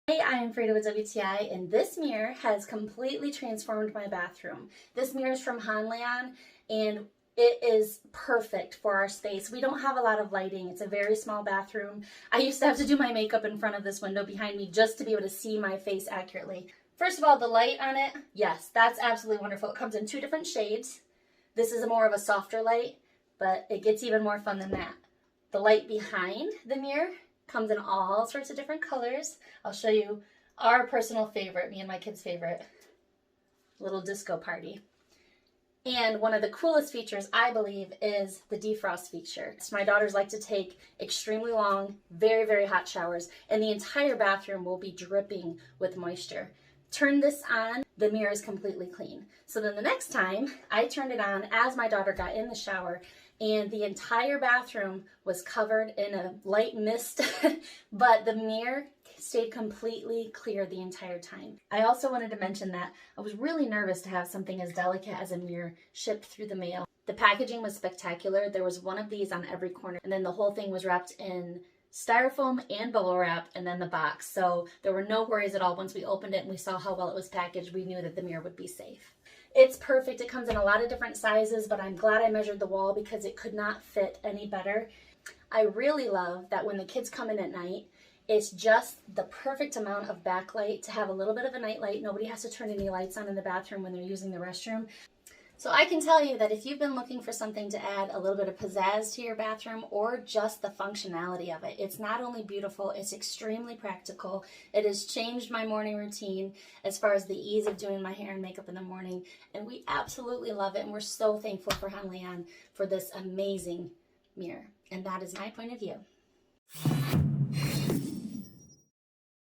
Hey, I am Frida with WTI, and this mirror has completely transformed my bathroom. This mirror is from HANLIAN, and it is perfect for our space. We don't have a lot of lighting. It's a very small bathroom. I used to have to do my makeup in front of this window behind me just to be able to see my face accurately. First of all, the light on it, yes, that's absolutely wonderful. It comes in 2 different shades. This is more of a softer light, but it gets even more fun than that. The light behind the mirror comes in all sorts of different colors. I'll show you our personal favorite, me and my kids' favorite, little disco party. And one of the coolest features, I believe, is the defrost feature. So my daughters like to take extremely long, very, very hot showers, and the entire bathroom will be dripping with moisture. Turn this on, the mirror is completely clean. So then the next time, I turned it on as my daughter got in the shower, and the entire bathroom was covered in a light mist, but the mirror stayed completely clear the entire time. I also wanted to mention that I was really nervous to have something as delicate as a mirror shipped through the mail. The packaging was spectacular. There was one of these on every corner, and then the whole thing was wrapped in styrofoam and bubble wrap, and then the box. So there were no worries at all. Once we opened it and we saw how well it was packaged, we knew that the mirror would be safe. It's perfect. It comes in a lot of different sizes, but I'm glad I measured the wall because it could not fit any better. I really love that when the kids come in at night, it's just the perfect amount of backlight to have a little bit of a night light. Nobody has to turn any lights on in the bathroom when they're using the restroom. So I can tell you that if you've been looking for something to add a little bit of pizzazz to your bathroom or just the functionality of it, it's not only beautiful, it's extremely practical. It has changed my morning routine as far as the ease of doing my hair and makeup in the morning, and we absolutely love it, and we're so thankful for HANLIAN for this amazing mirror. And that is my point of view.